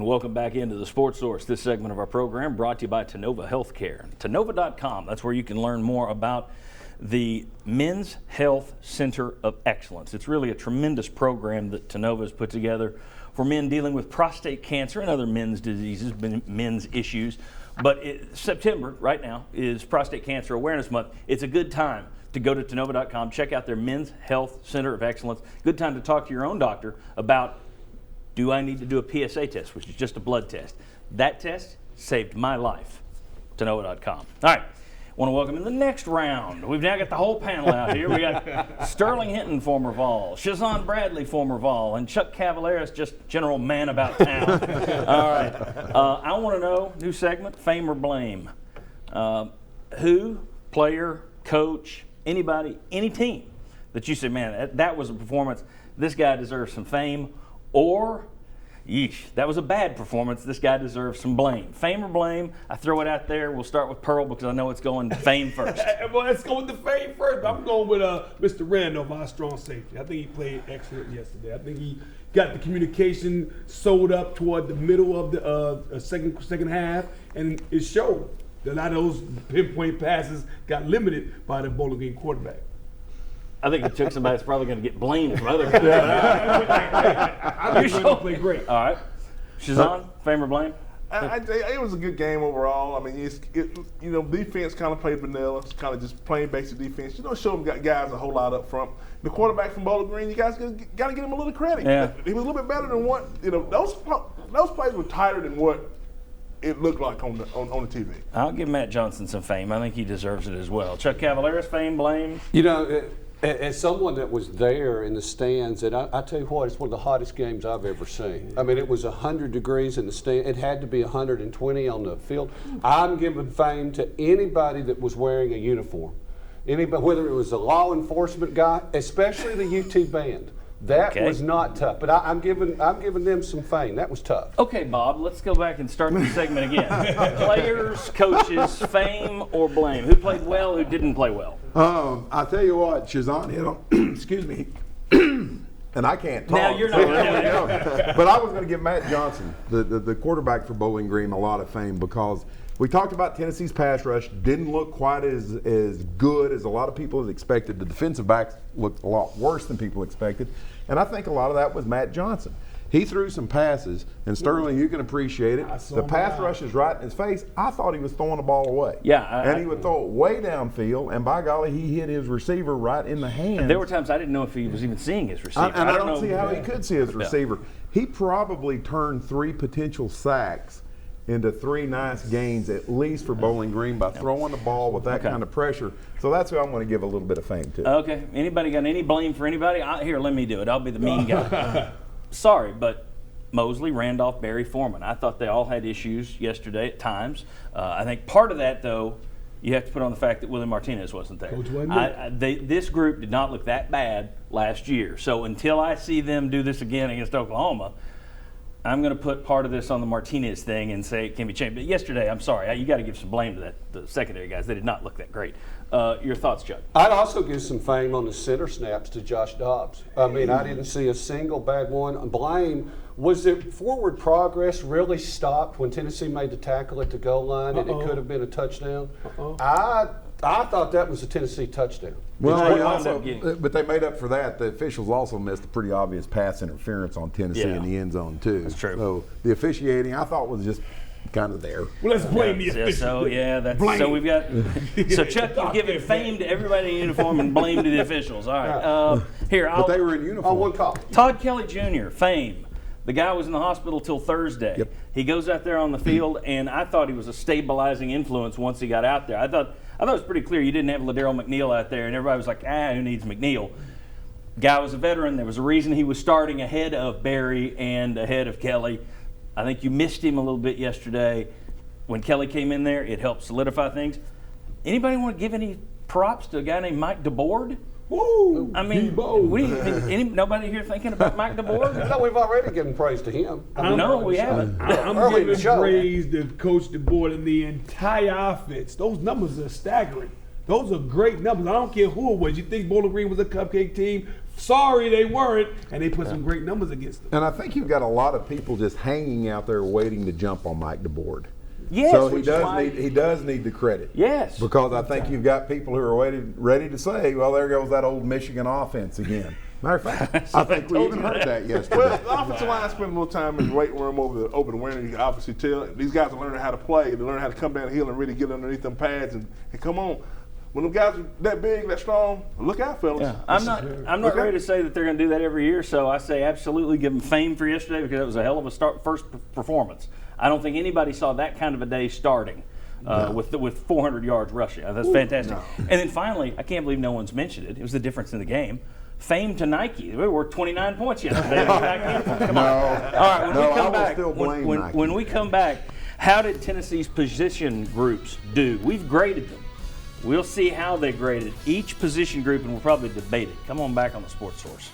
And welcome back into the Sports Source. This segment of our program brought to you by Tennova Healthcare. Tennova.com, that's where you can learn more about the Men's Health Center of Excellence. It's really a tremendous program that Tennova has put together for men dealing with prostate cancer and other men's diseases, men's issues. But September, right now, is Prostate Cancer Awareness Month. It's a good time to go to Tennova.com, check out their Men's Health Center of Excellence. Good time to talk to your own doctor about, do I need to do a PSA test, which is just a blood test. That test saved my life. Tennova.com. All right, want to welcome in the next round. We've now got the whole panel out here. We got Sterling Hinton, former Vol, Shazan Bradley, former Vol, and Chuck Cavaleras, just general man about town. All right, I want to know, new segment, fame or blame. Who, player, coach, anybody, any team that you say, man, that was a performance, this guy deserves some fame, or, yeesh, that was a bad performance, this guy deserves some blame. Fame or blame, I throw it out there. We'll start with Pearl because I know it's going to fame first. Well, let's go with the fame first. I'm going with Mr. Randolph, our strong safety. I think he played excellent yesterday. I think he got the communication sewed up toward the middle of the second half, and it showed. A lot of those pinpoint passes got limited by the Bowling Green quarterback. I think it took somebody that's probably going to get blamed from other guys. I think he played great. All right. Shazan, fame or blame? It was a good game overall. I mean, defense kind of played vanilla. It's kind of just plain basic defense. You don't show them guys a whole lot up front. The quarterback from Bowling Green, you guys got to give him a little credit. Yeah. He was a little bit better than what, those plays were tighter than what it looked like on the TV. I'll give Matt Johnson some fame. I think he deserves it as well. Chuck Cavaleras, fame, blame? You know, as someone that was there in the stands, and I tell you what, it's one of the hottest games I've ever seen. I mean, it was 100 degrees in the stand. It had to be 120 on the field. I'm giving fame to anybody that was wearing a uniform. Anybody, whether it was a law enforcement guy, especially the UT band. That was not tough, but I'm giving them some fame. That was tough. Okay, Bob, let's go back and start the segment again. Players, coaches, fame or blame? Who played well, who didn't play well? I'll tell you what, Shazan hit on, excuse me, and I can't talk. Now you're not. But I was going to give Matt Johnson, the quarterback for Bowling Green, a lot of fame because we talked about Tennessee's pass rush didn't look quite as good as a lot of people had expected. The defensive backs looked a lot worse than people expected. And I think a lot of that was Matt Johnson. He threw some passes, and Sterling, you can appreciate it. The pass rush is right in his face. I thought he was throwing the ball away. Yeah. And he would throw it way downfield, and by golly, he hit his receiver right in the hand. There were times I didn't know if he was even seeing his receiver. And I don't see how he could see his receiver. He probably turned 3 potential sacks into 3 nice gains, at least for Bowling Green, by throwing the ball with that kind of pressure. So that's who I'm going to give a little bit of fame to. Okay. Anybody got any blame for anybody? Here, let me do it. I'll be the mean guy. Sorry, but Mosley, Randolph, Barry, Foreman. I thought they all had issues yesterday at times. I think part of that, though, you have to put on the fact that Willie Martinez wasn't there. This group did not look that bad last year. So until I see them do this again against Oklahoma, I'm going to put part of this on the Martinez thing and say it can be changed. But yesterday, I'm sorry, you got to give some blame to the secondary guys. They did not look that great. Your thoughts, Chuck? I'd also give some fame on the center snaps to Josh Dobbs. I mean, I didn't see a single bad one. Blame, was the forward progress really stopped when Tennessee made the tackle at the goal line and it could have been a touchdown? I thought that was a Tennessee touchdown. Well, but they made up for that. The officials also missed a pretty obvious pass interference on Tennessee in the end zone, too. That's true. So the officiating, I thought, was just kind of there. Well, let's blame the officials. So we've got. So Chuck, you've given fame to everybody in uniform and blame to the officials. All right. But they were in uniform. One call. Todd Kelly Jr., fame. The guy was in the hospital till Thursday. Yep. He goes out there on the field, and I thought he was a stabilizing influence once he got out there. I thought it was pretty clear you didn't have Ladero McNeil out there, and everybody was like, who needs McNeil? Guy was a veteran. There was a reason he was starting ahead of Barry and ahead of Kelly. I think you missed him a little bit yesterday. When Kelly came in there, it helped solidify things. Anybody want to give any props to a guy named Mike DeBoard? Woo! I mean, nobody here thinking about Mike DeBoard? No, we've already given praise to him. No, we haven't. I'm giving praise to Coach DeBoard and the entire offense. Those numbers are staggering. Those are great numbers. I don't care who it was. You think Bowling Green was a cupcake team? Sorry, they weren't, and they put some great numbers against them. And I think you've got a lot of people just hanging out there waiting to jump on Mike DeBoard. Yes, So which is why- he does need the credit. Yes. Because I think you've got people who are ready to say, well, there goes that old Michigan offense again. Matter of fact, I think we even heard that yesterday. Well, the offensive line spent a little time in the weight room over the winter. You can obviously tell these guys are learning how to play. They learn how to come down the hill and really get underneath them pads and come on. When them guys are that big, that strong, look out, fellas. Yeah. I'm not ready to say that they're going to do that every year, so I say absolutely give them fame for yesterday because it was a hell of a first performance. I don't think anybody saw that kind of a day starting with 400 yards rushing. That's fantastic. No. And then finally, I can't believe no one's mentioned it. It was the difference in the game. Fame to Nike. They were 29 points yesterday. Come on. All right, when we I come will back, still blame Nike. when we come back, how did Tennessee's position groups do? We've graded them. We'll see how they graded each position group, and we'll probably debate it. Come on back on the Sports Source.